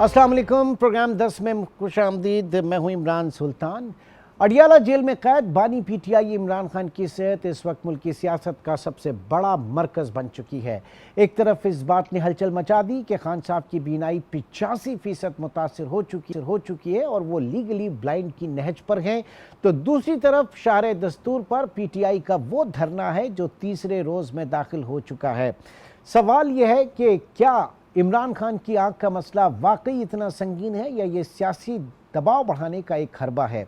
अस्सलाम वालेकुम। प्रोग्राम 10 में खुशामदीद। मैं हूं इमरान सुल्तान। अडियाला जेल में कैद बानी पीटीआई इमरान खान की सेहत इस वक्त मुल्क की सियासत का सबसे बड़ा मरकज़ बन चुकी है। एक तरफ इस बात ने हलचल मचा दी कि खान साहब की बीनाई 85% मुतासर हो चुकी है और वो लीगली ब्लाइंड की नहज पर हैं, तो दूसरी तरफ शारे दस्तूर पर पीटीआई का वो धरना है जो तीसरे रोज़ में दाखिल हो चुका है। सवाल यह है कि क्या इमरान खान की आंख का मसला वाकई इतना संगीन है या ये सियासी दबाव बढ़ाने का एक हरबा है।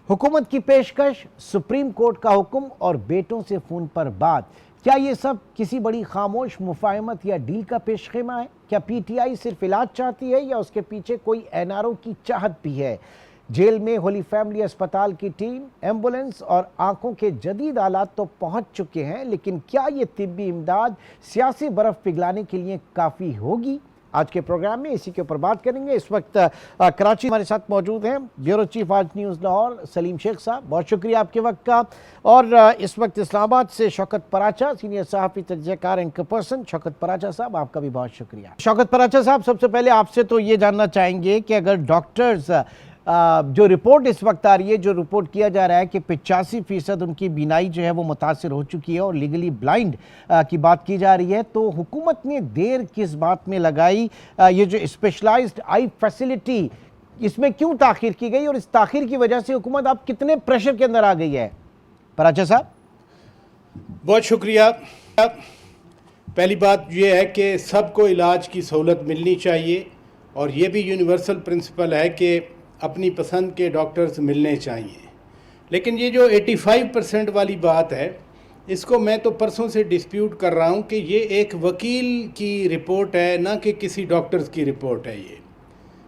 हुकूमत की पेशकश, सुप्रीम कोर्ट का हुक्म और बेटों से फ़ोन पर बात, क्या ये सब किसी बड़ी खामोश मुफाहमत या डील का पेशखेमा है? क्या पीटीआई सिर्फ इलाज चाहती है या उसके पीछे कोई एनआरओ की चाहत भी है? जेल में होली फैमिली अस्पताल की टीम, एम्बुलेंस और आंखों के जदीद आलात तो पहुंच चुके हैं, लेकिन क्या ये तिब्बी इमदाद सियासी बर्फ पिघलाने के लिए काफ़ी होगी? आज के प्रोग्राम में इसी के ऊपर बात करेंगे। इस वक्त कराची हमारे साथ मौजूद हैं ब्यूरो चीफ आज न्यूज़ लाहौर सलीम शेख साहब, बहुत शुक्रिया आपके वक्त का। और इस वक्त इस्लामाबाद से शौकत पराचा, सीनियर सहाफ़ी तजज़ियाकार एंकर पर्सन। शौकत पराचा साहब, आपका भी बहुत शुक्रिया। शौकत पराचा साहब, सबसे पहले आपसे तो ये जानना चाहेंगे कि अगर डॉक्टर्स जो रिपोर्ट इस वक्त आ रही है, जो रिपोर्ट किया जा रहा है कि 85% उनकी बीनाई जो है वो मुतासर हो चुकी है और लीगली ब्लाइंड की बात की जा रही है, तो हुकूमत ने देर किस बात में लगाई? ये जो स्पेशलाइज्ड आई फैसिलिटी, इसमें क्यों ताखीर की गई और इस ताखीर की वजह से हुकूमत अब कितने प्रेशर के अंदर आ गई है? पराचा साहब, बहुत शुक्रिया। पहली बात यह है कि सबको इलाज की सहूलत मिलनी चाहिए और ये भी यूनिवर्सल प्रिंसिपल है कि अपनी पसंद के डॉक्टर्स मिलने चाहिए। लेकिन ये जो 85% वाली बात है, इसको मैं तो परसों से डिस्प्यूट कर रहा हूँ कि ये एक वकील की रिपोर्ट है, ना कि किसी डॉक्टर्स की रिपोर्ट है। ये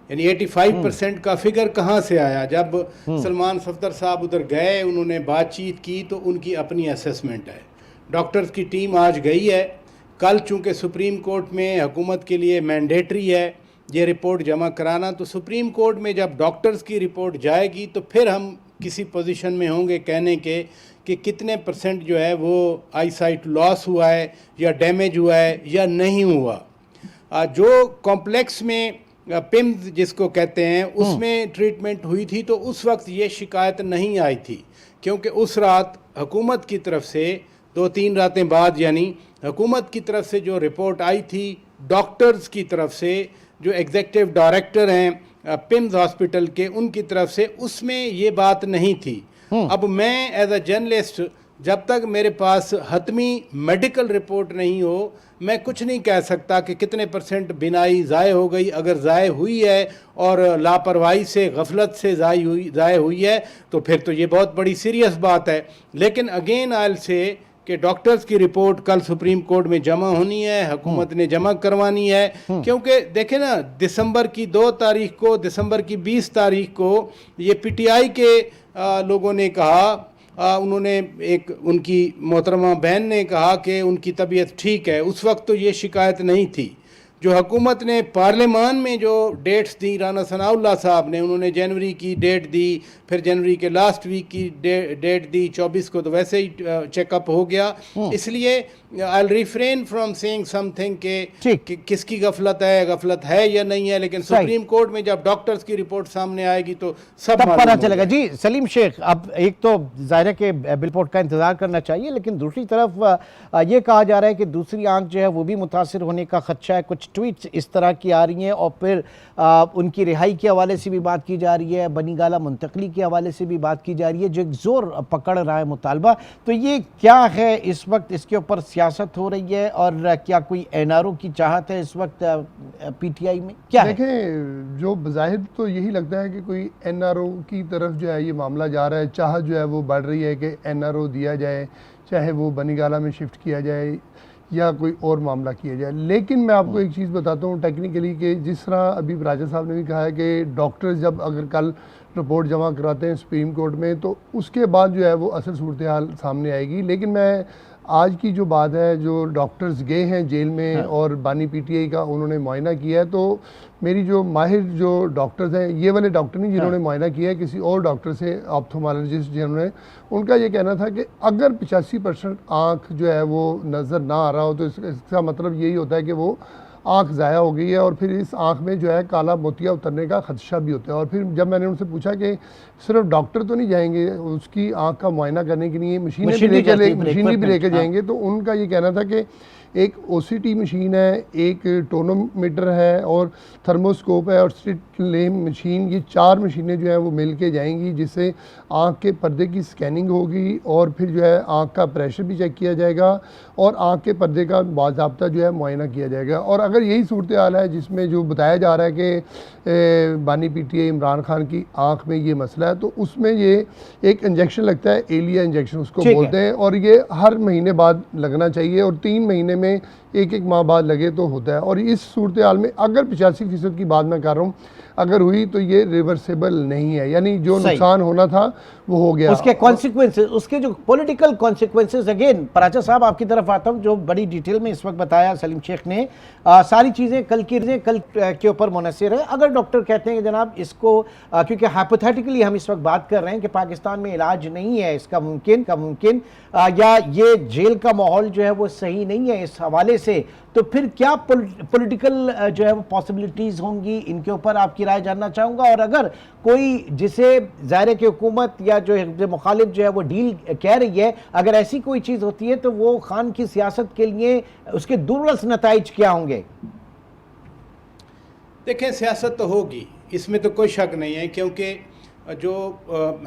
यानी 85% का फिगर कहाँ से आया? जब सलमान सफदर साहब उधर गए, उन्होंने बातचीत की, तो उनकी अपनी असेसमेंट है। डॉक्टर्स की टीम आज गई है। कल चूँकि सुप्रीम कोर्ट में हुकूमत के लिए मैंडेटरी है ये रिपोर्ट जमा कराना, तो सुप्रीम कोर्ट में जब डॉक्टर्स की रिपोर्ट जाएगी तो फिर हम किसी पोजीशन में होंगे कहने के कि कितने % जो है वो आई साइट लॉस हुआ है या डैमेज हुआ है या नहीं हुआ। जो कॉम्प्लेक्स में पिम्स जिसको कहते हैं उसमें ट्रीटमेंट हुई थी, तो उस वक्त ये शिकायत नहीं आई थी, क्योंकि उस रात हुकूमत की तरफ से 2-3 रातें बाद यानी हुकूमत की तरफ से जो रिपोर्ट आई थी, डॉक्टर्स की तरफ से जो एग्जीक्यूटिव डायरेक्टर हैं पिम्स हॉस्पिटल के, उनकी तरफ से, उसमें ये बात नहीं थी। अब मैं एज अ जर्नलिस्ट, जब तक मेरे पास हतमी मेडिकल रिपोर्ट नहीं हो, मैं कुछ नहीं कह सकता कि कितने % बिनाई ज़ाय हो गई। अगर ज़ाय हुई है और लापरवाही से, गफलत से ज़ाय हुई है, तो फिर तो ये बहुत बड़ी सीरियस बात है। लेकिन अगेन आयल से कि डॉक्टर्स की रिपोर्ट कल सुप्रीम कोर्ट में जमा होनी है, हुकूमत ने जमा करवानी है। क्योंकि देखें ना, दिसंबर की 2 तारीख को, दिसंबर की 20 तारीख को ये पीटीआई के लोगों ने कहा, उन्होंने एक उनकी मोहतरमा बहन ने कहा कि उनकी तबीयत ठीक है। उस वक्त तो ये शिकायत नहीं थी। जो हुकूमत ने पार्लियामान में जो डेट्स दी, राना सनाउल्लाह साहब ने, उन्होंने जनवरी की डेट दी, फिर जनवरी के लास्ट वीक की डेट दी, 24 को तो वैसे ही चेकअप हो गया। इसलिए आई रिफ्रेन फ्रॉम सेइंग समथिंग कि किसकी गफलत है या नहीं है, लेकिन सुप्रीम कोर्ट में जब डॉक्टर्स की रिपोर्ट सामने आएगी तो सब पता चलेगा। जी सलीम शेख, अब एक तो जाहिर है कि रिपोर्ट का इंतजार करना चाहिए, लेकिन दूसरी तरफ ये कहा जा रहा है कि दूसरी आंख जो है वो भी मुतासर होने का खदशा है। कुछ ट्वीट्स इस तरह की आ रही हैं और फिर उनकी रिहाई के हवाले से भी बात की जा रही है, बनी गाला मुंतकली के हवाले से भी बात की जा रही है, जो एक जोर पकड़ रहा है मुतालबा। तो ये क्या है इस वक्त, इसके ऊपर सियासत हो रही है और क्या कोई एनआरओ की चाहत है इस वक्त पीटीआई में? क्या देखें, जो बज़ाहिर तो यही लगता है कि कोई एनआरओ की तरफ जो है ये मामला जा रहा है, चाहत जो है वो बढ़ रही है कि एनआरओ दिया जाए, चाहे वो बनी गाला में शिफ्ट किया जाए या कोई और मामला किया जाए। लेकिन मैं आपको एक चीज़ बताता हूँ टेक्निकली, कि जिस तरह अभी राजा साहब ने भी कहा है कि डॉक्टर्स जब अगर कल रिपोर्ट जमा कराते हैं सुप्रीम कोर्ट में, तो उसके बाद जो है वो असल सूरत हाल सामने आएगी। लेकिन मैं आज की जो बात है, जो डॉक्टर्स गए हैं जेल में और बानी पीटीआई का उन्होंने मुआयना किया है, तो मेरी जो माहिर जो डॉक्टर्स हैं, ये वाले डॉक्टर नहीं जिन्होंने मुआयना किया है, किसी और डॉक्टर से, ऑप्थोमोलॉजिस्ट जिन्होंने, उनका ये कहना था कि अगर 85% आँख जो है वो नज़र ना आ रहा हो तो इसका मतलब यही होता है कि वो आँख ज़ाया हो गई है और फिर इस आँख में जो है काला मोतिया उतरने का खदशा भी होता है। और फिर जब मैंने उनसे पूछा कि सिर्फ डॉक्टर तो नहीं जाएंगे उसकी आँख का मुआयना करने के लिए, मशीनें भी लेके जाएंगे, तो उनका ये कहना था कि एक OCT मशीन है, एक टोनोमीटर है और थर्मोस्कोप है और स्लिट लैम्प मशीन, ये 4 मशीनें जो है वो मिल के जाएंगी, जिससे आँख के पर्दे की स्कैनिंग होगी और फिर जो है आँख का प्रेशर भी चेक किया जाएगा और आँख के पर्दे का बाज़ाब्ता जो है मुआयना किया जाएगा। और अगर यही सूरत हाल है जिसमें जो बताया जा रहा है कि बानी PTI इमरान खान की आँख में ये मसला है, तो उसमें ये एक इंजेक्शन लगता है, एलिया इंजेक्शन उसको बोलते हैं, और ये हर महीने बाद लगना चाहिए और 3 महीने में 1-1 माह बाद लगे तो होता है। और इस सूरत हाल में अगर 85% की बात मैं कर रहा हूँ, अगर हुई तो ये रिवर्सेबल नहीं है, यानी जो नुकसान होना था वो हो गया। उसके कॉन्सिक्वेंसेस, उसके जो पॉलिटिकल कॉन्सिक्वेंसेस, अगेन पराचा साहब आपकी तरफ आता हूं, जो बड़ी डिटेल में इस वक्त बताया सलीम शेख ने, सारी चीज़ें कल के ऊपर मुनहसर है। अगर डॉक्टर कहते हैं कि जनाब इसको, क्योंकि हाइपोथेटिकली हम इस वक्त बात कर रहे हैं कि पाकिस्तान में इलाज नहीं है इसका मुमकिन या ये जेल का माहौल जो है वो सही नहीं है इस हवाले से, तो फिर क्या पॉलिटिकल जो है वो पॉसिबिलिटीज़ होंगी, इनके ऊपर आपकी राय जानना चाहूँगा। और अगर कोई जिसे ज़ाहिर की हुकूमत या जो मुखालिफ जो है वो डील कह रही है, अगर ऐसी कोई चीज़ होती है तो वो खान की सियासत के लिए उसके दुर्वस नताइज क्या होंगे? देखें, सियासत तो होगी, इसमें तो कोई शक नहीं है, क्योंकि जो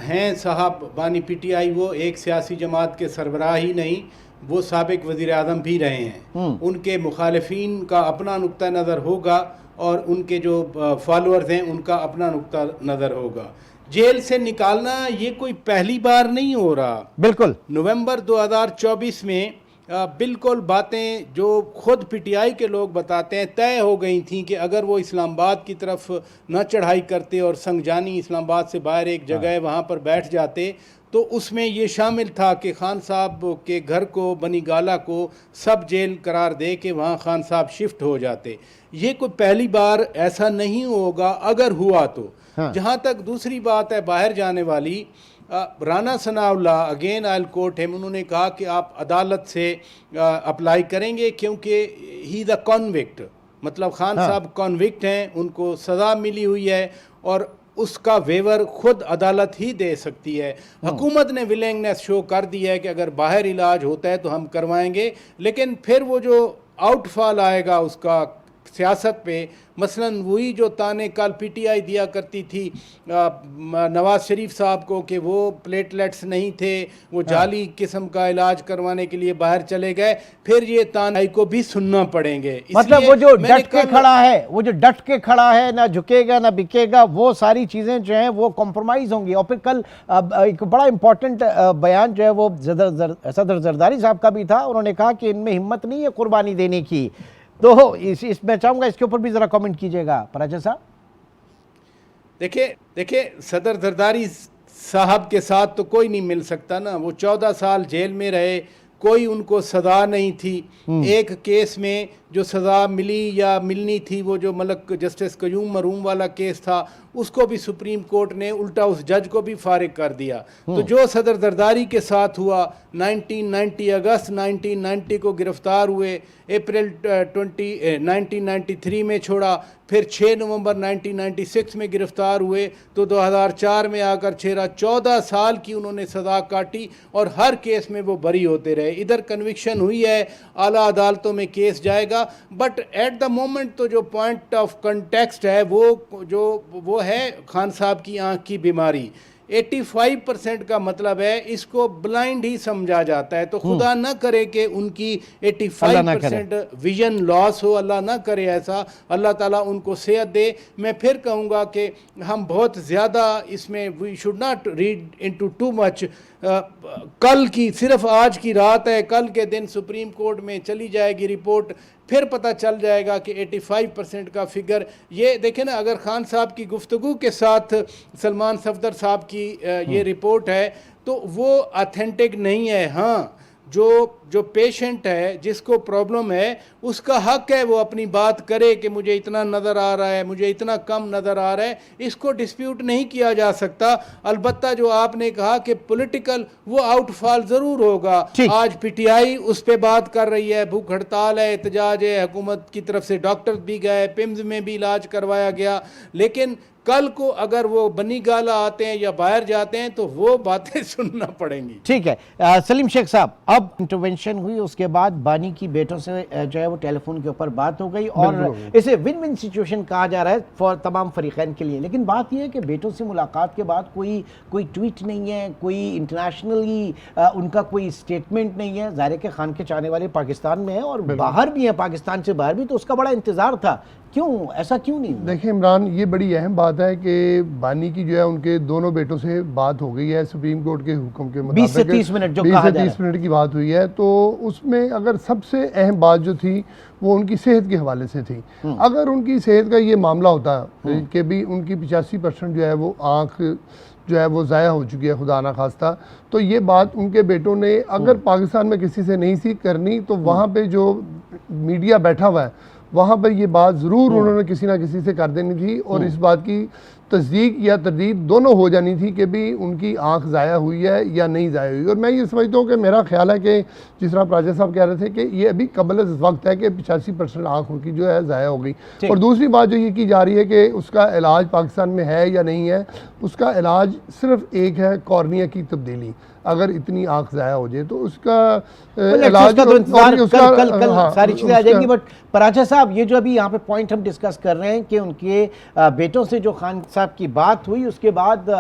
हैं साहब बानी PTI, वो एक सियासी जमात के सरबराह ही नहीं, वो साबिक वज़ीर आज़म भी रहे हैं। उनके मुखालिफिन का अपना नुक्ता नज़र होगा और उनके जो फॉलोअर्स हैं उनका अपना नुक्ता नज़र होगा। जेल से निकालना ये कोई पहली बार नहीं हो रहा। बिल्कुल नवंबर 2024 में बिल्कुल बातें जो खुद PTI के लोग बताते हैं तय हो गई थी कि अगर वो इस्लामाबाद की तरफ न चढ़ाई करते और संगजानी इस्लामाबाद से बाहर एक जगह है वहाँ पर बैठ जाते, तो उसमें ये शामिल था कि खान साहब के घर को, बनी गाला को सब जेल करार दे के वहाँ खान साहब शिफ्ट हो जाते। ये कोई पहली बार ऐसा नहीं होगा अगर हुआ तो। जहाँ तक दूसरी बात है बाहर जाने वाली, Rana Sanaullah again oil court है, उन्होंने कहा कि आप अदालत से अप्लाई करेंगे क्योंकि ही द कॉन्विक्ट, मतलब खान साहब कॉन्विक्ट हैं, उनको सज़ा मिली हुई है और उसका वेवर खुद अदालत ही दे सकती है। हुकूमत ने विलिंगनेस शो कर दी है कि अगर बाहर इलाज होता है तो हम करवाएंगे, लेकिन फिर वो जो आउटफॉल आएगा उसका सियासत पे, मसलन वही जो ताने कल PTI दिया करती थी नवाज शरीफ साहब को कि वो प्लेटलेट्स नहीं थे, वो जाली किस्म का इलाज करवाने के लिए बाहर चले गए, फिर ये ताने को भी सुनना पड़ेंगे। मतलब वो जो डट के खड़ा है, वो जो डट के खड़ा है, ना झुकेगा ना बिकेगा, वो सारी चीज़ें जो हैं वो कॉम्प्रोमाइज़ होंगी। और फिर कल एक बड़ा इंपॉर्टेंट बयान जो है वो सदर जरदारी साहब का भी था, उन्होंने कहा कि इनमें हिम्मत नहीं है कुर्बानी देने की। तो इसमें चाहूँगा इसके ऊपर भी ज़रा कमेंट कीजिएगा पराचा साहब। देखिए सदर जरदारी साहब के साथ तो कोई नहीं मिल सकता ना, वो 14 साल जेल में रहे, कोई उनको सज़ा नहीं थी। एक केस में जो सज़ा मिली या मिलनी थी, वो जो मलक जस्टिस कयूम मरूम वाला केस था, उसको भी सुप्रीम कोर्ट ने उल्टा उस जज को भी फारिग कर दिया। तो जो सदर जरदारी के साथ हुआ, 1990 अगस्त 1990 को गिरफ्तार हुए, अप्रैल 1993 में छोड़ा, फिर 6 नवंबर 1996 में गिरफ्तार हुए, तो 2004 में आकर छेड़ा। 14 साल की उन्होंने सज़ा काटी और हर केस में वो बरी होते रहे। इधर कन्विक्शन हुई है, आला अदालतों में केस जाएगा, बट एट द मोमेंट तो जो पॉइंट ऑफ कंटेक्स्ट है वो है खान साहब की आंख की बीमारी। 85% का मतलब है इसको ब्लाइंड ही समझा जाता है। तो खुदा ना करे कि उनकी 85% विजन लॉस हो, अल्लाह ना करे ऐसा, अल्लाह ताला उनको सेहत दे। मैं फिर कहूँगा कि हम बहुत ज़्यादा इसमें we should not read into too much. कल की सिर्फ आज की रात है, कल के दिन सुप्रीम कोर्ट में चली जाएगी रिपोर्ट, फिर पता चल जाएगा कि 85% का फिगर। ये देखें ना, अगर खान साहब की गुफ्तगू के साथ सलमान सफदर साहब की ये रिपोर्ट है तो वो ऑथेंटिक नहीं है। हाँ, जो पेशेंट है जिसको प्रॉब्लम है उसका हक है वो अपनी बात करे कि मुझे इतना नज़र आ रहा है, मुझे इतना कम नज़र आ रहा है, इसको डिस्प्यूट नहीं किया जा सकता। अलबत्ता जो आपने कहा कि पॉलिटिकल वो आउटफॉल ज़रूर होगा। आज पीटीआई उस पर बात कर रही है, भूख हड़ताल है, एहतजाज है, हुकूमत की तरफ से डॉक्टर भी गए, पिम्स में भी इलाज करवाया गया, लेकिन कल को अगर वो बनी गाला आते हैं या बाहर जाते हैं तो वो बातें सुनना पड़ेंगी। ठीक है सलीम शेख साहब, अब इंटरवेंशन हुई, उसके बाद बानी की बेटों से जो है वो टेलीफोन के ऊपर बात हो गई और इसे विन विन सिचुएशन कहा जा रहा है फॉर तमाम फरीकैन के लिए। लेकिन बात यह है कि बेटों से मुलाकात के बाद कोई ट्वीट नहीं है, कोई इंटरनेशनली उनका कोई स्टेटमेंट नहीं है। ज़ाहिर के खान के चाहने वाले पाकिस्तान में हैं और बाहर भी हैं, पाकिस्तान से बाहर भी, तो उसका बड़ा इंतज़ार था। क्यों ऐसा क्यों नहीं? देखिए इमरान, ये बड़ी अहम बात है कि बानी की जो है उनके दोनों बेटों से बात हो गई है सुप्रीम कोर्ट के हुक्म के मुताबिक 20 से 30 मिनट जो 20 से 30 मिनट की बात हुई है। तो उसमें अगर सबसे अहम बात जो थी वो उनकी सेहत के हवाले से थी। अगर उनकी सेहत का ये मामला होता कि भी उनकी 85% जो है वो आँख जो है वो ज़ाया हो चुकी है खुदा ना खास्ता, तो ये बात उनके बेटों ने अगर पाकिस्तान में किसी से नहीं सी करनी तो वहाँ पे जो मीडिया बैठा हुआ है वहाँ पर ये बात ज़रूर उन्होंने किसी ना किसी से कर देनी थी और इस बात की तस्दीक या तरदीद दोनों हो जानी थी कि भी उनकी आंख ज़ाया हुई है या नहीं ज़ाया हुई। और मैं ये समझता हूँ कि मेरा ख्याल है कि जिस तरह प्राचा साहब कह रहे थे कि ये अभी कबल वक्त है कि 85% आँख उनकी जो है ज़ाया हो गई। और दूसरी बात जो ये की जा रही है कि उसका इलाज पाकिस्तान में है या नहीं है, उसका इलाज सिर्फ एक है, कॉर्निया की तब्दीली। अगर इतनी आँख ज़ाया हो जाए तो उसका इलाज कल सारी चीज़ें आ जाएंगी। बट पराचा साहब, ये जो अभी यहाँ पे पॉइंट हम डिस्कस कर रहे हैं कि उनके बेटों से जो खान साहब की बात हुई उसके बाद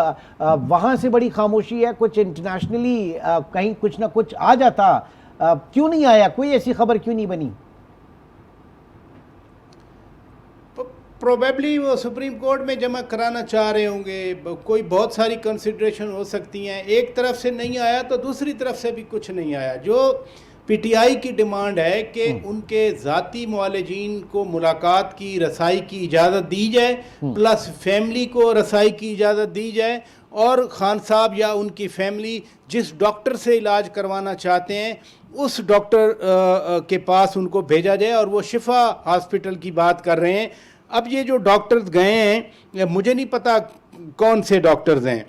वहाँ से बड़ी खामोशी है, कुछ इंटरनेशनली कहीं कुछ ना कुछ आ जाता, क्यों नहीं आया? कोई ऐसी खबर क्यों नहीं बनी? प्रोबेबली वो सुप्रीम कोर्ट में जमा कराना चाह रहे होंगे, कोई बहुत सारी कंसिडरेशन हो सकती हैं। एक तरफ से नहीं आया तो दूसरी तरफ से भी कुछ नहीं आया। जो पीटीआई की डिमांड है कि उनके ज़ाती मुआलिजीन को मुलाकात की रसाई की इजाज़त दी जाए, प्लस फैमिली को रसाई की इजाज़त दी जाए और खान साहब या उनकी फैमिली जिस डॉक्टर से इलाज करवाना चाहते हैं उस डॉक्टर के पास उनको भेजा जाए। और वो शिफा हॉस्पिटल की बात कर रहे हैं। अब ये जो डॉक्टर्स गए हैं, मुझे नहीं पता कौन से डॉक्टर्स हैं,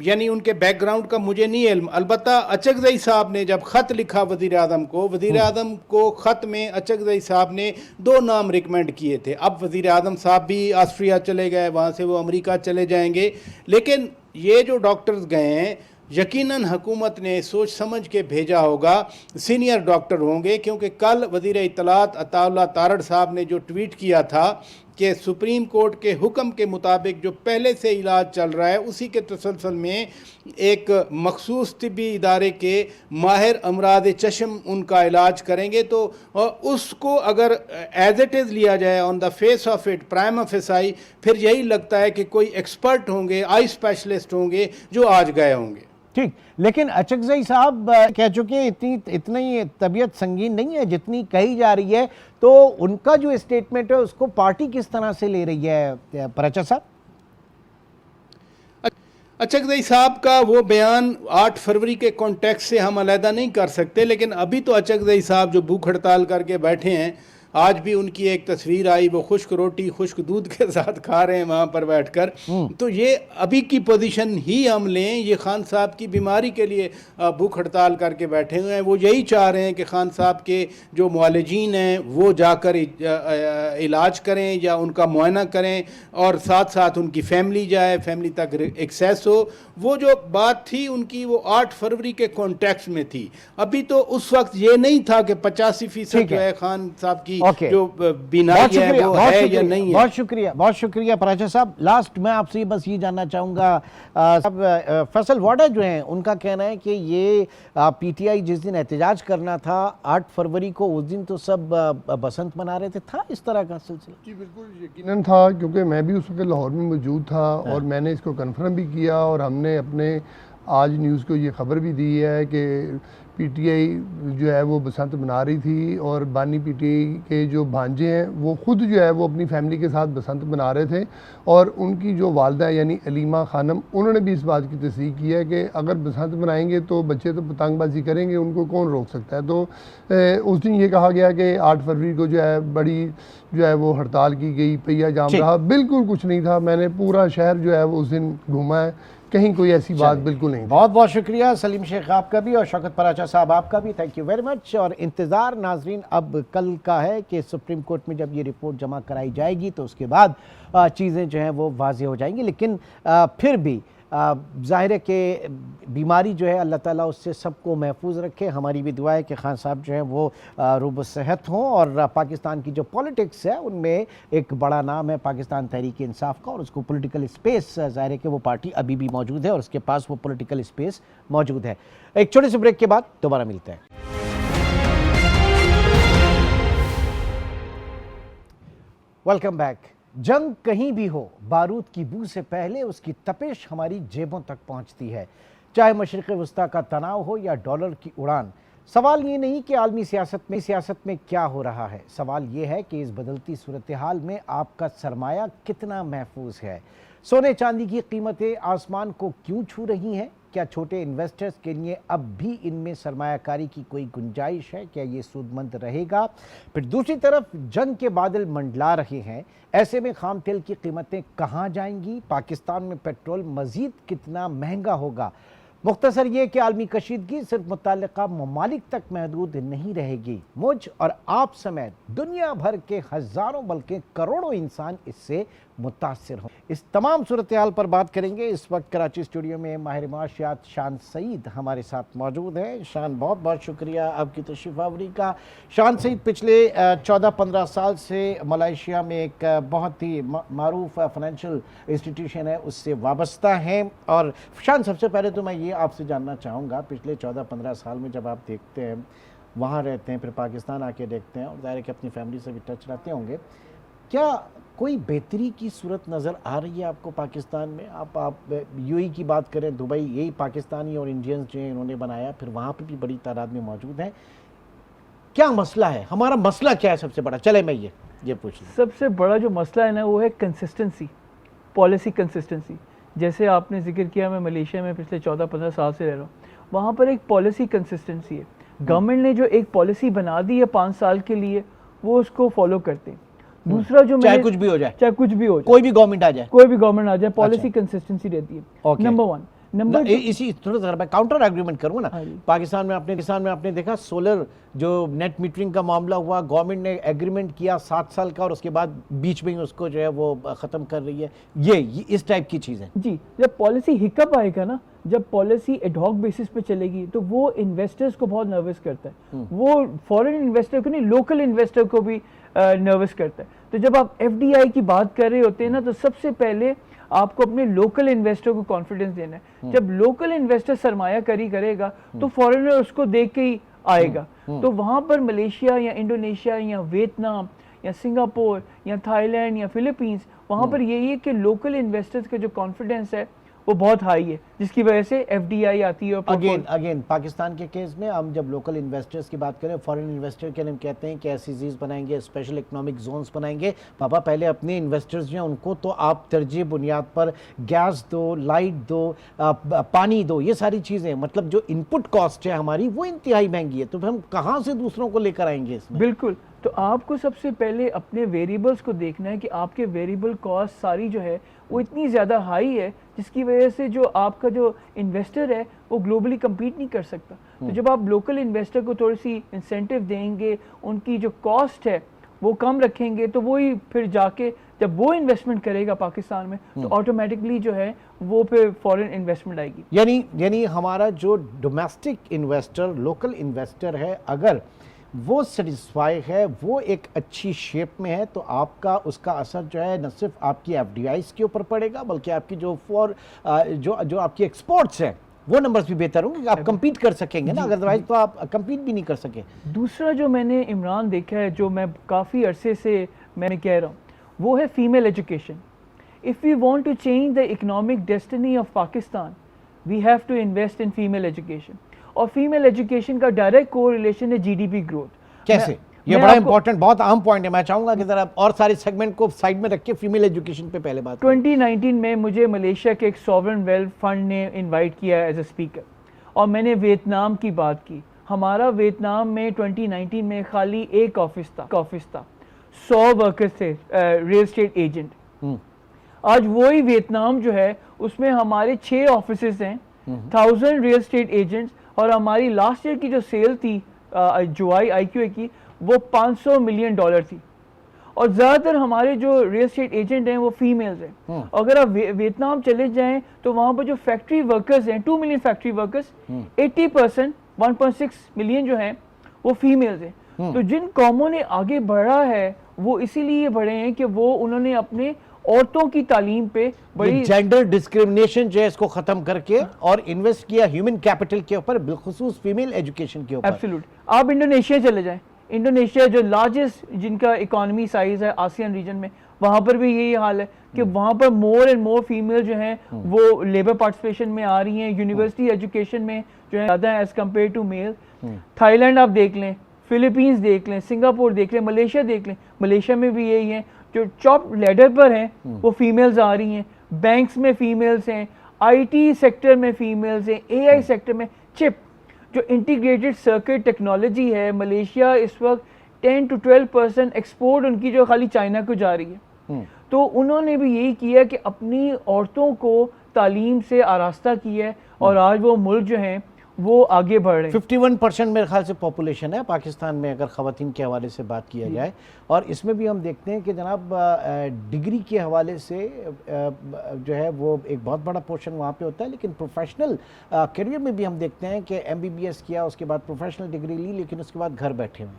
यानी उनके बैकग्राउंड का मुझे नहीं इल्म। अलबत्ता अचकज़ई साहब ने जब ख़त लिखा वज़ीर आज़म को ख़त में अचकज़ई साहब ने 2 नाम रिकमेंड किए थे। अब वज़ीर आज़म साहब भी ऑस्ट्रिया चले गए, वहाँ से वो अमेरिका चले जाएंगे। लेकिन ये जो डॉक्टर्स गए हैं यकीनन हुकूमत ने सोच समझ के भेजा होगा, सीनियर डॉक्टर होंगे, क्योंकि कल वज़ीर इत्तलात अताउल्लाह तारड़ साहब ने जो ट्वीट किया था कि सुप्रीम कोर्ट के हुक्म के मुताबिक जो पहले से इलाज चल रहा है उसी के तसलसल में एक मखसूस तिब्बी इदारे के माहिर अमराद चश्म उनका इलाज करेंगे। तो उसको अगर एज इट इज़ लिया जाए on the face of it prima facie, फिर यही लगता है कि कोई एक्सपर्ट होंगे, आई स्पेशलिस्ट होंगे जो आज गए होंगे। ठीक, लेकिन अचकज़ई साहब कह चुके हैं इतनी तबीयत संगीन नहीं है जितनी कही जा रही है। तो उनका जो स्टेटमेंट है उसको पार्टी किस तरह से ले रही है पराचा साहब? अचकज़ई साहब का वो बयान 8 फरवरी के कॉन्टेक्स्ट से हम अलहदा नहीं कर सकते, लेकिन अभी तो अचकज़ई साहब जो भूख हड़ताल करके बैठे हैं, आज भी उनकी एक तस्वीर आई, वो खुश्क रोटी खुश्क दूध के साथ खा रहे हैं वहाँ पर बैठकर। तो ये अभी की पोजीशन ही हम लें, ये खान साहब की बीमारी के लिए भूख हड़ताल करके बैठे हुए हैं। वो यही चाह रहे हैं कि खान साहब के जो मुआलिजीन हैं वो जाकर इलाज करें या उनका मुआयना करें और साथ साथ उनकी फैमिली जाए, फैमिली तक एक्सेस हो। वो जो बात थी उनकी वो 8 फरवरी के कॉन्टेक्स्ट में थी। अभी तो उस वक्त ये नहीं था कि 85% जो है खान साहब की जो बीमारी है वो है या नहीं है। बहुत शुक्रिया पराचा साहब। लास्ट मैं आपसे बस ये जानना चाहूँगा, फैसल वाडा जो हैं उनका कहना है कि ये पीटीआई जिस दिन एहतजाज करना था 8 फरवरी को, उस दिन तो सब बसंत मना रहे थे, था इस तरह का सिलसिला? जी बिल्कुल यकीनन था, क्योंकि मैं भी उस वक्त लाहौर में मौजूद था और मैंने इसको कन्फर्म भी किया और हमने अपने आज न्यूज़ को ये ख़बर भी दी है कि पीटीआई जो है वो बसंत मना रही थी और बानी पीटीआई के जो भांजे हैं वो खुद जो है वो अपनी फैमिली के साथ बसंत मना रहे थे और उनकी जो वालदा यानी अलीमा खानम उन्होंने भी इस बात की तस्दीक की है कि अगर बसंत मनाएंगे तो बच्चे तो पतंगबाजी करेंगे, उनको कौन रोक सकता है। तो उस दिन ये कहा गया कि 8 फरवरी को जो है बड़ी जो है वो हड़ताल की गई, पहिया जाम रहा, बिल्कुल कुछ नहीं था। मैंने पूरा शहर जो है वो उस दिन घूमा है, कहीं कोई ऐसी बात बिल्कुल नहीं। बहुत बहुत शुक्रिया सलीम शेख आपका भी और शौकत पराचा साहब आपका भी, थैंक यू वेरी मच। और इंतज़ार नाजरीन अब कल का है कि सुप्रीम कोर्ट में जब ये रिपोर्ट जमा कराई जाएगी तो उसके बाद चीज़ें जो हैं वो वाज़ेह हो जाएंगी। लेकिन फिर भी ज़ाहिर है कि बीमारी जो है अल्लाह ताला उससे सबको महफूज रखे। हमारी भी दुआ है कि खान साहब जो है वो रूब सेहत हों और पाकिस्तान की जो पॉलिटिक्स है उनमें एक बड़ा नाम है पाकिस्तान तहरीक इंसाफ का और उसको पॉलिटिकल स्पेस, ज़ाहिर है कि वो पार्टी अभी भी मौजूद है और उसके पास वो पॉलिटिकल स्पेस मौजूद है। एक छोटे से ब्रेक के बाद दोबारा मिलते हैं। Welcome back. जंग कहीं भी हो, बारूद की बू से पहले उसकी तपिश हमारी जेबों तक पहुंचती है। चाहे मशरिक़ वस्ता का तनाव हो या डॉलर की उड़ान, सवाल ये नहीं कि आलमी सियासत में क्या हो रहा है, सवाल ये है कि इस बदलती सूरत हाल में आपका सरमाया कितना महफूज है। सोने चांदी की कीमतें आसमान को क्यों छू रही हैं? क्या छोटे इन्वेस्टर्स के लिए अब भी इनमें सरमायाकारी की कोई गुंजाइश है? क्या ये सूदमंद रहेगा? फिर दूसरी तरफ जंग के बादल मंडला रहे हैं, ऐसे में खाम तेल की कीमतें कहाँ जाएंगी? पाकिस्तान में पेट्रोल मज़ीद कितना महंगा होगा? मुख्तसर ये कि आलमी कशीदगी सिर्फ मुतल्लिका ममालिक तक महदूद नहीं रहेगी। मुझ और आप समेत दुनिया भर के हज़ारों बल्कि करोड़ों इंसान इससे मुतासिर हों। इस तमाम सूरत हाल पर बात करेंगे। इस वक्त कराची स्टूडियो में माहिर माशियात शान सईद हमारे साथ मौजूद हैं। शान, बहुत बहुत शुक्रिया आपकी तशरीफ़ आवरी का। शान सईद पिछले 14-15 साल से मलेशिया में एक बहुत ही मारूफ फाइनेंशियल इंस्टीट्यूशन है उससे वाबस्ता हैं। और शान, सबसे पहले तो मैं ये आपसे जानना चाहूँगा, पिछले 14-15 साल में जब आप देखते हैं, वहाँ रहते हैं, फिर पाकिस्तान आके देखते हैं और ज़ाहिर है कि अपनी फैमिली से भी टच रखते होंगे, क्या कोई बेहतरी की सूरत नज़र आ रही है आपको पाकिस्तान में? आप यूएई की बात करें, दुबई, यही पाकिस्तानी और इंडियंस जो हैं इन्होंने बनाया, फिर वहाँ पे भी बड़ी तादाद में मौजूद हैं। क्या मसला है? हमारा मसला क्या है सबसे बड़ा? चले मैं ये पूछ लूँ। सबसे बड़ा जो मसला है ना वो है कंसिस्टेंसी, पॉलिसी कंसिस्टेंसी। जैसे आपने जिक्र किया, मैं मलेशिया में पिछले 14-15 साल से रह रहा हूँ, वहाँ पर एक पॉलिसी कंसिस्टेंसी है। गवर्नमेंट ने जो एक पॉलिसी बना दी है 5 साल के लिए, वो उसको फॉलो करते हैं। दूसरा जो चाहे कुछ भी हो जाए, कोई भी गवर्नमेंट आ जाए, पॉलिसी कंसिस्टेंसी रहती है। नंबर 1। नंबर इसी थोड़ा सा मैं काउंटर आर्ग्यूमेंट करूँ ना, पाकिस्तान में आपने देखा सोलर जो नेट मीटरिंग का मामला हुआ, गवर्नमेंट ने एग्रीमेंट किया 7 साल का और उसके बाद बीच में ही उसको जो है वो ख़त्म कर रही है। ये इस टाइप की चीज़ें जी, जब पॉलिसी हिकअप आएगा ना, जब पॉलिसी एडहॉक बेसिस पे चलेगी तो वो इन्वेस्टर्स को बहुत नर्वस करता है। वो फॉरेन इन्वेस्टर को नहीं, लोकल इन्वेस्टर को भी नर्वस करता है। तो जब आप एफडीआई की बात कर रहे होते हैं ना, तो सबसे पहले आपको अपने लोकल इन्वेस्टर को कॉन्फिडेंस देना है। जब लोकल इन्वेस्टर सरमाया करी करेगा तो फॉरेनर उसको देख के ही आएगा। तो वहाँ पर मलेशिया या इंडोनेशिया या वियतनाम या सिंगापुर या थाईलैंड या फिलीपींस, वहाँ पर यही है कि लोकल इन्वेस्टर्स का जो कॉन्फिडेंस है वो बहुत हाई है, जिसकी वजह से एफडीआई आती है। अगेन पाकिस्तान के केस में हम जब लोकल इन्वेस्टर्स की बात करें, फॉरेन इन्वेस्टर के लिए हम कहते हैं कि एसईज़ीज़ बनाएंगे, स्पेशल इकोनॉमिक जोन्स बनाएंगे। पापा, पहले अपने इन्वेस्टर्स जो हैं उनको तो आप तरजीह बुनियाद पर गैस दो, लाइट दो, पानी दो, ये सारी चीज़ें, मतलब जो इनपुट कॉस्ट है हमारी वो इंतहाई महंगी है, तो फिर हम कहाँ से दूसरों को लेकर आएंगे इसमें? बिल्कुल, तो आपको सबसे पहले अपने वेरिएबल्स को देखना है कि आपके वेरिएबल कॉस्ट सारी जो है वो इतनी ज़्यादा हाई है जिसकी वजह से जो आपका जो इन्वेस्टर है वो ग्लोबली कम्पीट नहीं कर सकता। तो जब आप लोकल इन्वेस्टर को थोड़ी सी इंसेंटिव देंगे, उनकी जो कॉस्ट है वो कम रखेंगे, तो वही फिर जाके जब वो इन्वेस्टमेंट करेगा पाकिस्तान में तो ऑटोमेटिकली जो है वो फिर फॉरेन इन्वेस्टमेंट आएगी। यानी हमारा जो डोमेस्टिक इन्वेस्टर, लोकल इन्वेस्टर है, अगर वो सेटिस्फाई है, वो एक अच्छी शेप में है, तो आपका उसका असर जो है न सिर्फ आपकी एफडीआईज़ के ऊपर पड़ेगा बल्कि आपकी जो जो आपकी एक्सपोर्ट्स हैं वो नंबर्स भी बेहतर होंगे, आप compete कर सकेंगे ना, अदरवाइज तो आप compete भी नहीं कर सके। दूसरा जो मैंने इमरान देखा है, जो मैं काफ़ी अरसे से मैं कह रहा हूँ, वो है female education. If we want to change the economic destiny of Pakistan, we have to invest in female education. और फीमेल एजुकेशन का डायरेक्ट कोरिलेशन है जीडीपी ग्रोथ। कैसे? ये बड़ा इंपॉर्टेंट, बहुत अहम पॉइंट है। मैं चाहूंगा कि जरा और सारे सेगमेंट को साइड में रख के फीमेल एजुकेशन पे पहले बात करें। 2019 में मुझे मलेशिया के एक सॉवरेन वेल्थ फंड ने इनवाइट किया एज अ स्पीकर और मैंने वियतनाम की बात की। हमारा वियतनाम में 2019 में खाली एक ऑफिस था 100 वर्कर्स थे रियल एस्टेट एजेंट। आज वही वियतनाम जो है उसमें हमारे 6 ऑफिसेज हैं, 1000 रियल एस्टेट एजेंट्स, और हमारी लास्ट ईयर की जो सेल थी जो IQA की वो $500 मिलियन थी। और ज़्यादातर हमारे जो रियल एस्टेट एजेंट हैं वो फीमेल्स हैं। अगर आप वियतनाम चले जाएं तो वहाँ पर जो फैक्ट्री वर्कर्स हैं 2 मिलियन फैक्ट्री वर्कर्स, 80% 1.6 मिलियन जो हैं वो फीमेल्स हैं। तो जिन कौमों ने आगे बढ़ा है वो इसीलिए बढ़े हैं कि वो उन्होंने अपने औरतों की तालीम पे बड़ी जेंडर डिस्क्रिमिनेशन जो है इसको खत्म करके और इन्वेस्ट किया ह्यूमन कैपिटल के ऊपर, बिलखुसूस फीमेल एजुकेशन के ऊपर। एब्सोल्यूट। आप इंडोनेशिया चले जाएं, इंडोनेशिया जो लार्जेस्ट जिनका इकोनॉमी साइज है आसियान रीजन में, वहाँ पर भी यही हाल है कि वहाँ पर मोर एंड मोर फीमेल जो हैं वो लेबर पार्टिसिपेशन में आ रही हैं, यूनिवर्सिटी एजुकेशन में जो है ज़्यादा है as compare to male. Thailand आप देख लें, फिलीपींस देख लें, सिंगापुर देख लें, मलेशिया देख लें, मलेशिया में भी यही है। जो टॉप लेडर पर हैं वो फीमेल्स आ रही हैं, बैंक्स में फीमेल्स हैं, IT सेक्टर में फीमेल्स हैं, AI सेक्टर में, चिप जो इंटीग्रेटेड सर्किट टेक्नोलॉजी है, मलेशिया इस वक्त 10 to 12% एक्सपोर्ट उनकी जो खाली चाइना को जा रही है। तो उन्होंने भी यही किया कि अपनी औरतों को तालीम से आरास्ता किया है और आज वो मुल्क जो हैं वो आगे बढ़ रहे हैं। 51% मेरे ख्याल से पॉपुलेशन है पाकिस्तान में अगर ख़वातीन के हवाले से बात किया जाए, और इसमें भी हम देखते हैं कि जनाब डिग्री के हवाले से जो है वो एक बहुत बड़ा पोर्शन वहाँ पे होता है, लेकिन प्रोफेशनल करियर में भी हम देखते हैं कि MBBS किया, उसके बाद प्रोफेशनल डिग्री ली, लेकिन उसके बाद घर बैठे हुए।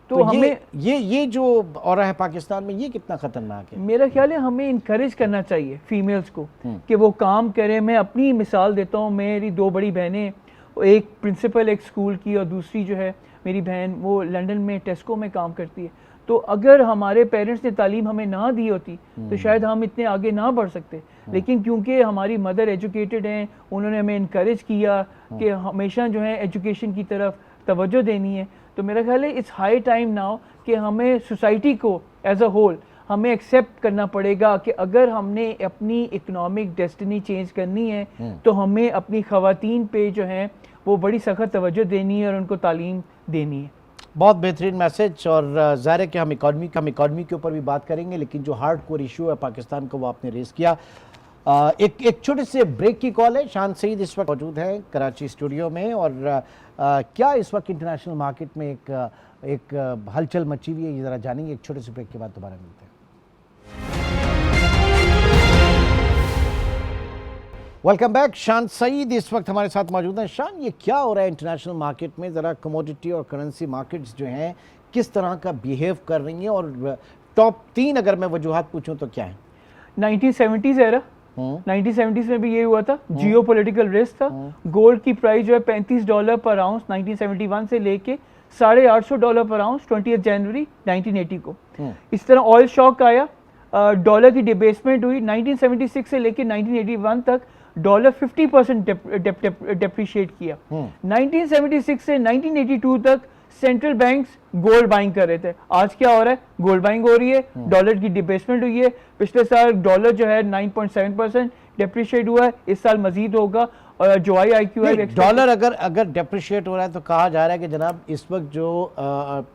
तो हमें ये जो हो रहा है पाकिस्तान में, ये कितना खतरनाक है? मेरा ख्याल है हमें इनकरेज करना चाहिए फीमेल्स को कि वो काम करें। मैं अपनी मिसाल देता हूँ, मेरी 2 बड़ी बहनें, एक प्रिंसिपल एक स्कूल की और दूसरी जो है मेरी बहन वो लंदन में टेस्को में काम करती है। तो अगर हमारे पेरेंट्स ने तालीम हमें ना दी होती तो शायद हम इतने आगे ना बढ़ सकते, लेकिन क्योंकि हमारी मदर एजुकेटेड हैं, उन्होंने हमें इनकरेज किया कि हमेशा जो है एजुकेशन की तरफ तवज्जो देनी है। तो मेरा ख्याल है इट्स हाई टाइम नाउ कि हमें सोसाइटी को एज अ होल हमें एक्सेप्ट करना पड़ेगा कि अगर हमने अपनी इकोनॉमिक डेस्टिनी चेंज करनी है तो हमें अपनी ख़वातीन पे जो है वो बड़ी सख्त तवज्जो देनी है और उनको तालीम देनी है। बहुत बेहतरीन मैसेज। और ज़ाहिर है कि हम इकॉनमी के ऊपर भी बात करेंगे, लेकिन जो हार्ड कोर इशू है पाकिस्तान को वो आपने रेस किया। एक छोटे से ब्रेक की कॉल है। शान सईद इस वक्त मौजूद है कराची स्टूडियो में, और क्या इस वक्त इंटरनेशनल मार्केट में एक हलचल मची हुई है, ये ज़रा जानेंगे। एक छोटे से ब्रेक के बाद दोबारा मिलते हैं। Welcome back. शान सईद इस वक्त हमारे साथ मौजूद हैं। शान, ये क्या हो रहा है इंटरनेशनल मार्केट में? ज़रा कमोडिटी और करेंसी मार्केट्स जो हैं किस तरह का बिहेव कर रही हैं, और टॉप 3 अगर मैं वजूहात पूछूं तो क्या है? 1970s एरा, 1970s में भी ये हुआ था, जियो पोलिटिकल रिस्क था। गोल्ड की प्राइस जो है $35 पर आउंस 1971 से लेके $850 पर आउंस 20 जनवरी 1980 को। इस तरह ऑयल शॉक आया, डॉलर की डिबेसमेंट हुई 1976 से लेके 1981 तक। डॉलर 50% डेप्रिशिएट किया। 1976 से 1982 तक सेंट्रल बैंक्स गोल्ड बाइंग कर रहे थे। आज क्या हो रहा है? गोल्ड बाइंग हो रही है, डॉलर की डिबेसमेंट हुई है। पिछले साल डॉलर जो है 9.7% डेप्रिशिएट हुआ है, इस साल मजीद होगा। और जो IQA डॉलर अगर डेप्रिशिएट हो रहा है तो कहा जा रहा है कि जनाब इस वक्त जो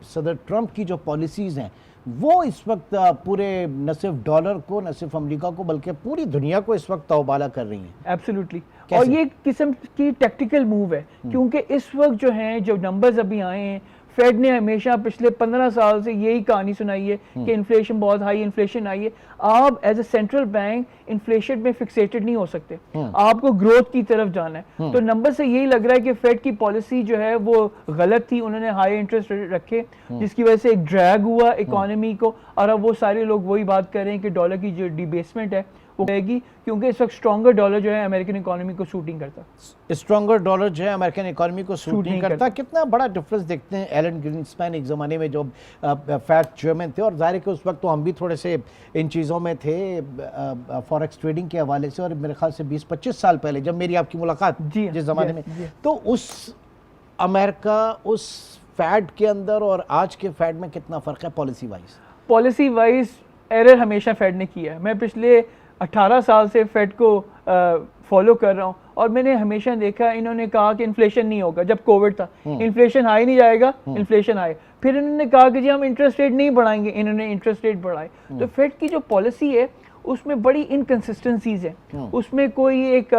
सदर ट्रंप की जो पॉलिसीज़ हैं वो इस वक्त पूरे न सिर्फ डॉलर को, न सिर्फ अमेरिका को, बल्कि पूरी दुनिया को इस वक्त तौबाला कर रही हैं। एब्सोल्युटली। और ये किस्म की टैक्टिकल मूव है, क्योंकि इस वक्त जो हैं जो नंबर्स अभी आए हैं, फेड ने हमेशा पिछले 15 साल से यही कहानी सुनाई है कि इन्फ्लेशन बहुत हाई इन्फ्लेशन आई है। आप as a central bank inflation में फिक्सेटेड नहीं हो सकते, आपको ग्रोथ की तरफ जाना है। तो नंबर से यही लग रहा है कि फेड की पॉलिसी जो है वो गलत थी, उन्होंने हाई इंटरेस्ट रखे जिसकी वजह से एक ड्रैग हुआ इकोनॉमी को। और अब वो सारे लोग वही बात कर रहे हैं कि डॉलर की जो डिबेसमेंट है वो रहेगी, क्योंकि इस वक्त स्ट्रॉन्गर डॉलर जो है अमेरिकन इकोनॉमी को सूट नहीं करता। स्ट्रॉन्गर डॉलर जो है अमेरिकन इकोनॉमी को सूट नहीं करता। कितना बड़ा डिफरेंस देखते हैं एलन ग्रीनस्पैन एक ज़माने में जो फैट चेयरमैन थे, और जाहिर है कि उस वक्त तो हम भी थोड़े से इन चीज़ों में थे फॉरेक्स ट्रेडिंग के हवाले से, और मेरे ख्याल से 20-25 साल पहले जब मेरी आपकी मुलाकात जिस ज़माने में, तो उस अमेरिका उस फैड के अंदर और आज के फैड में कितना फ़र्क है policy wise? Policy wise error हमेशा फेड ने किया है। मैं पिछले 18 साल से फेड को फॉलो कर रहा हूँ, और मैंने हमेशा देखा इन्होंने कहा कि इन्फ्लेशन नहीं होगा। जब कोविड था, इन्फ्लेशन हाई नहीं जाएगा, इन्फ्लेशन आए। फिर इन्होंने कहा कि जी हम इंटरेस्ट रेट नहीं बढ़ाएंगे, इन्होंने इंटरेस्ट रेट बढ़ाए। तो फेड की जो पॉलिसी है उसमें बड़ी इनकन्सिस्टेंसीज है, उसमें कोई एक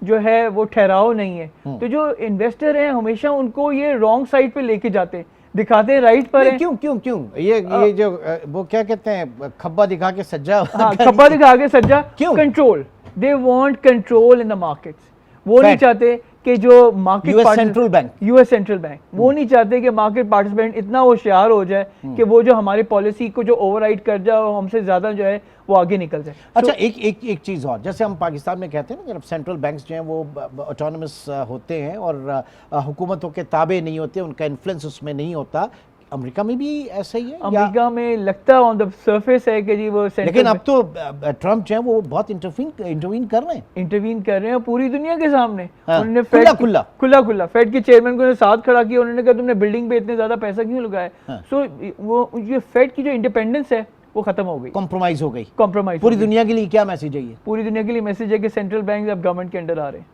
जो है वो ठहराव नहीं है। तो जो इन्वेस्टर हैं हमेशा उनको ये रॉन्ग साइड पे लेके जाते हैं, दिखाते हैं राइट पर है। क्यों क्यों क्यों ये जो वो क्या कहते हैं, खब्बा दिखा के सज्जा। हाँ, खब्बा दिखा के सज्जा। क्यों? Control, they want control in the markets. वो नहीं चाहते कि जो मार्केट यूएस सेंट्रल बैंक वो नहीं चाहते कि मार्केट पार्टिसिपेंट इतना होशियार हो जाए कि वो जो हमारी पॉलिसी को जो ओवरराइड कर जाए और हमसे ज्यादा जो है वो आगे निकल जाए। अच्छा, एक चीज़ और, जैसे हम पाकिस्तान में कहते हैं ना, जब सेंट्रल बैंक्स जो हैं वो ऑटोनमस होते हैं और हुकूमतों के ताबे नहीं होते, उनका इन्फ्लुएंस उसमें नहीं होता, अमेरिका में भी ऐसा ही है? अमेरिका में लगता ऑन द सरफेस है कि जी वो, लेकिन अब तो ट्रम्प जो है वो बहुत इंटरवीन कर रहे हैं पूरी दुनिया के सामने। हाँ, उन्होंने खुला फेड के चेयरमैन को साथ खड़ा किया, उन्होंने कहा तुमने बिल्डिंग पे इतने ज्यादा पैसा क्यों लगाया? हाँ। सो वो ये फेड की जो इंडिपेंडेंस है वो खत्म हो गई, कॉम्प्रोमाइज हो गई। पूरी दुनिया के लिए क्या मैसेज है ये? पूरी दुनिया के लिए मैसेज है कि सेंट्रल बैंक अब गवर्नमेंट के अंडर आ रहे हैं।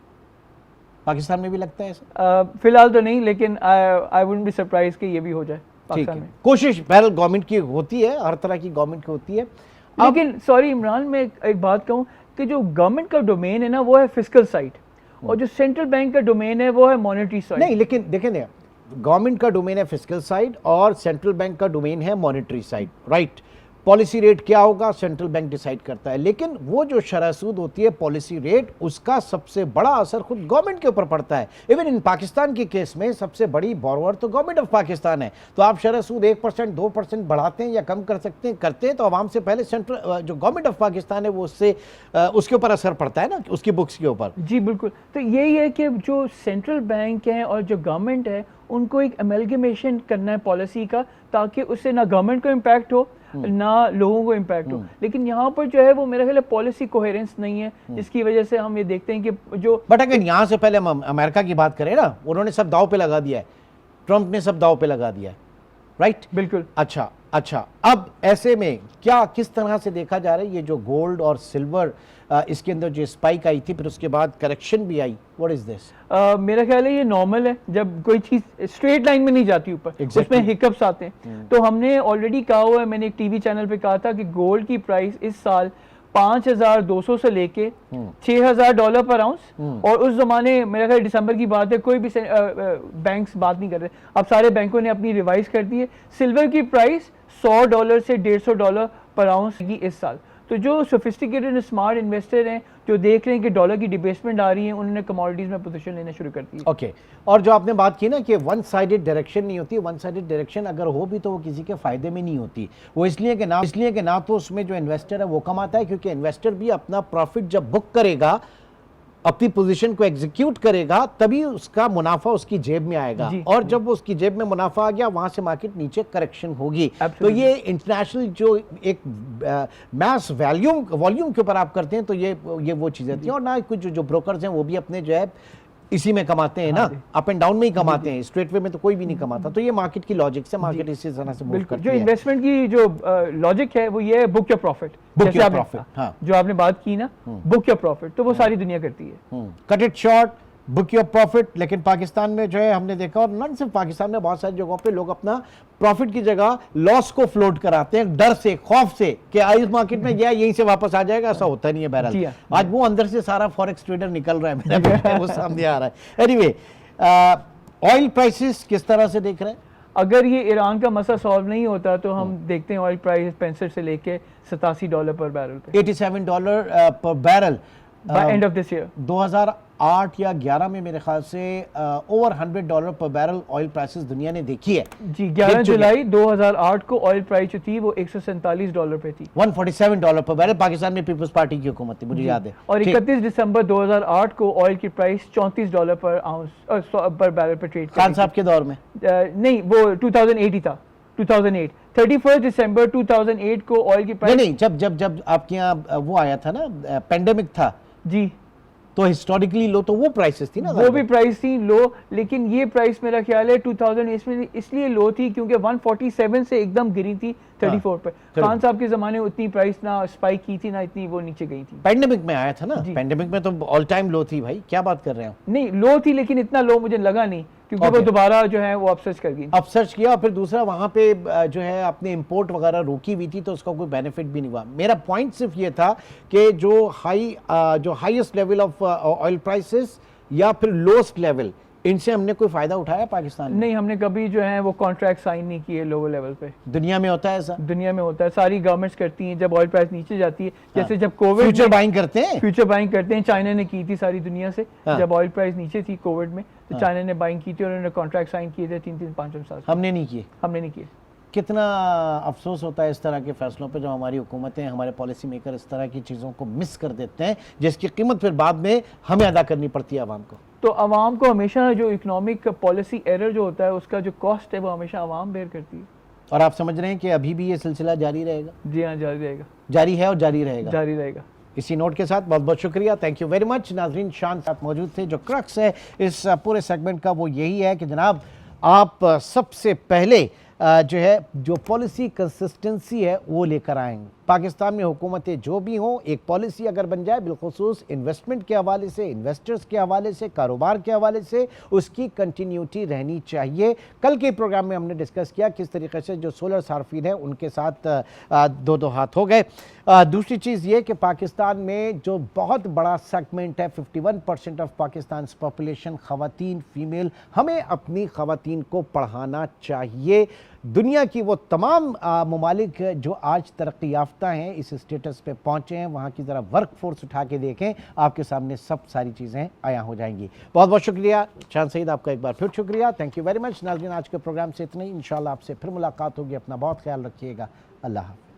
पाकिस्तान में भी लगता है ऐसा? फिलहाल तो नहीं, लेकिन आई वुडंट बी सरप्राइज कि ये भी हो जाए पाकिस्तान में। कोशिश बहरहाल गवर्नमेंट की होती है, हर तरह की गवर्नमेंट की होती है। लेकिन सॉरी इमरान, मैं एक बात कहूँ कि जो गवर्नमेंट का डोमेन है ना वो है फिस्कल साइड, और जो सेंट्रल बैंक का डोमेन है वो है मॉनेटरी साइड। नहीं, लेकिन देखें ना, गवर्नमेंट का डोमेन है फिस्कल साइड और सेंट्रल बैंक का डोमेन है monetary side, right? Policy rate क्या होगा सेंट्रल बैंक डिसाइड करता है, लेकिन वो जो शरह सूद होती है पॉलिसी रेट, उसका सबसे बड़ा असर खुद गवर्नमेंट के ऊपर पड़ता है। इवन इन पाकिस्तान के केस में सबसे बड़ी बोरोवर तो गवर्नमेंट ऑफ पाकिस्तान है। तो आप शरह सूद 1% 2% बढ़ाते हैं या कम कर सकते हैं, करते हैं तो आवाम से पहले सेंट्रल जो गवर्नमेंट ऑफ पाकिस्तान है वो उससे उसके ऊपर असर पड़ता है ना, उसकी बुक्स के ऊपर। जी बिल्कुल। तो यही है कि जो सेंट्रल बैंक है और जो गवर्नमेंट है उनको एक अमेलगमेशन करना है पॉलिसी का, ताकि उससे ना गवर्नमेंट को इम्पैक्ट हो ना लोगों को इम्पैक्ट हो। लेकिन यहाँ पर जो है वो मेरा ख्याल है पॉलिसी कोहेरेंस नहीं है, जिसकी वजह से हम ये देखते हैं कि जो बट अगर यहाँ से पहले हम अमेरिका की बात करें ना, उन्होंने सब दाव पे लगा दिया है, ट्रंप ने सब दाव पे लगा दिया है, राइट? बिल्कुल। अच्छा, अब ऐसे में क्या किस तरह से देखा जा रहा है ये जो गोल्ड और सिल्वर, इसके अंदर जो स्पाइक आई थी फिर उसके बाद करेक्शन भी आई, व्हाट इज दिस? मेरा ख्याल है ये नॉर्मल है, जब कोई चीज स्ट्रेट लाइन में नहीं जाती ऊपर, उसमें हिकअप्स आते हैं। तो हमने ऑलरेडी कहा हुआ है, मैंने एक टीवी चैनल पे कहा था कि गोल्ड की प्राइस इस साल 5,200 से लेके $6,000 पर आउंस, और उस जमाने मेरा ख्याल दिसंबर की बात है, कोई भी बैंक्स बात नहीं कर रहे, अब सारे बैंकों ने अपनी रिवाइज कर दी है। सिल्वर की प्राइस $100 से $150 पर आउंस की इस साल। तो जो सोफिस्टिकेटेड स्मार्ट इन्वेस्टर हैं जो देख रहे हैं कि डॉलर की डिबेसमेंट आ रही है, उन्होंने कमोडिटीज में पोजीशन लेना शुरू कर दी। ओके, और जो आपने बात की ना कि वन साइडेड डायरेक्शन नहीं होती, वन साइडेड डायरेक्शन अगर हो भी तो वो किसी के फायदे में नहीं होती। वो इसलिए कि ना तो उसमें जो इन्वेस्टर है वो कमाता है, क्योंकि इन्वेस्टर भी अपना प्रॉफिट जब बुक करेगा, अपनी पोजीशन को एग्जीक्यूट करेगा, तभी उसका मुनाफा उसकी जेब में आएगा, और जब वो उसकी जेब में मुनाफा आ गया वहां से मार्केट नीचे करेक्शन होगी। तो ये इंटरनेशनल जो एक मैस वॉल्यूम के ऊपर आप करते हैं, तो ये वो चीजें थी। और ना कुछ जो ब्रोकर्स हैं वो भी अपने जो है इसी में कमाते हैं ना, अप एंड डाउन में ही कमाते हैं, स्ट्रेट वे में तो कोई भी नहीं कमाता। तो ये मार्केट की लॉजिक से मार्केट इसी तरह से मूव करती है। जो इन्वेस्टमेंट की जो लॉजिक है वो ये है, बुक योर प्रॉफिट। जैसे आपने जो आपने बात की ना, बुक योर प्रॉफिट, तो वो सारी दुनिया करती है। Cut it short, book your profit. लेकिन पाकिस्तान में जो है हमने देखा, और न सिर्फ पाकिस्तान में, बहुत सारी जगहों पे लोग अपना प्रॉफिट की जगह लॉस को फ्लोट कराते हैं, डर से, खौफ से कि इस मार्केट में गया यहीं से वापस आ जाएगा। ऐसा होता नहीं है बहरहाल। आज वो अंदर से सारा फॉरेक्स ट्रेडर निकल रहा है, मेरा वो सामने आ रहा है। एनीवे, ऑयल प्राइसेस किस तरह से देख रहे हैं? अगर ये ईरान का मसला सॉल्व नहीं होता तो हम देखते हैं ऑयल प्राइस 65 से लेके $87 पर बैरल पे, $87 पर barrel. by end of this year. 2008 या 11 में मेरे ख्याल से ओवर $100 पर बैरल ऑयल प्राइसेस दुनिया ने देखी है जी 11 जुलाई 2008 को ऑयल प्राइस जो थी वो $147 पे थी, $147 पर बैरल। पाकिस्तान में पीपल्स पार्टी की हुकूमत थी, मुझे याद है। और ठीक। 31 दिसंबर 2008 को ऑयल की प्राइस $34 पर आउंस पर बैरल पे ट्रेड खान साहब के दौर में नहीं, वो 2008 ही था, 2008 31 दिसंबर 2008 को ऑयल की नहीं प्राइस नहीं, जब आपके यहाँ वो आया था ना, पेंडेमिक था, जी तो हिस्टोरिकली लो तो वो प्राइसेस थी ना, वो भी प्राइस थी लो, लेकिन ये प्राइस मेरा ख्याल है 2008 में इसलिए लो थी क्योंकि 147 से एकदम गिरी थी 34 पे। खान साहब के ज़माने में उतनी प्राइस ना स्पाइक की थी ना इतनी वो नीचे गई थी। पेंडेमिक में आया था ना, पेंडेमिक में तो ऑल टाइम लो थी भाई, क्या बात कर रहे हैं। नहीं लो थी लेकिन इतना लो मुझे लगा नहीं क्योंकि वो दोबारा जो है वो अपसर्च कर गई। अब सर्च किया और फिर दूसरा वहां पे जो है आपने इंपोर्ट वगैरह रोकी हुई थी तो उसका कोई बेनिफिट भी नहीं हुआ। मेरा पॉइंट सिर्फ ये था कि जो highest level of oil prices या फिर लोएस्ट लेवल, इनसे हमने कोई फायदा उठाया पाकिस्तान में? नहीं, हमने कभी जो है वो कॉन्ट्रैक्ट साइन नहीं किए लोअर लेवल पे। दुनिया में होता है ऐसा? दुनिया में होता है, सारी गवर्नमेंट्स करती हैं जब ऑयल प्राइस नीचे जाती है। जैसे जब कोविड फ्यूचर बाइंग करते हैं, फ्यूचर बाइंग करते हैं, चाइना ने की थी सारी दुनिया से। जब ऑयल प्राइस नीचे थी कोविड में तो चाइना ने बाइंग की थी और उन्होंने कॉन्ट्रैक्ट साइन किए थे 3-5 साल। हमने नहीं किए। हमने नहीं किए। कितना अफसोस होता है इस तरह के फैसलों पे, जो हमारी हुकूमतें, हमारे पॉलिसी मेकर इस तरह की चीज़ों को मिस कर देते हैं, जिसकी कीमत फिर बाद में हमें अदा करनी पड़ती है आवाम को। तो आवाम को हमेशा जो इकोनॉमिक पॉलिसी एरर जो होता है उसका जो कॉस्ट है वो हमेशा आवाम बेयर करती है। और आप समझ रहे हैं कि अभी भी ये सिलसिला जारी रहेगा? जी हाँ, जारी रहेगा, जारी है और जारी रहेगा, जारी रहेगा। इसी नोट के साथ बहुत बहुत शुक्रिया, थैंक यू वेरी मच। नाजरीन, शान साथ मौजूद थे। जो क्रक्स है इस पूरे सेगमेंट का वो यही है कि जनाब आप सबसे पहले जो है जो पॉलिसी कंसिस्टेंसी है वो लेकर आएंगे। पाकिस्तान में हुकूमतें जो भी हों, एक पॉलिसी अगर बन जाए बिलखुसूस इन्वेस्टमेंट के हवाले से, इन्वेस्टर्स के हवाले से, कारोबार के हवाले से, उसकी कंटिन्यूटी रहनी चाहिए। कल के प्रोग्राम में हमने डिस्कस किया किस तरीके से जो सोलर सार्फिन है उनके साथ दो हाथ हो गए। दूसरी चीज़ ये कि पाकिस्तान में जो बहुत बड़ा सेगमेंट है, 51% ऑफ पाकिस्तान पॉपुलेशन ख़वातीन, फीमेल, हमें अपनी ख़वातीन को पढ़ाना चाहिए। दुनिया की वो तमाम ममालिक जो आज तरक्की याफ्ता हैं, इस स्टेटस पे पहुँचे हैं, वहाँ की ज़रा वर्क फोर्स उठा के देखें, आपके सामने सब सारी चीज़ें आया हो जाएंगी। बहुत बहुत शुक्रिया शान सईद, आपका एक बार फिर शुक्रिया, थैंक यू वेरी मच। नाज़रीन, आज के प्रोग्राम से इतना ही, इंशाल्लाह आपसे फिर मुलाकात होगी। अपना बहुत ख्याल रखिएगा, अल्लाह हाफ़िज़।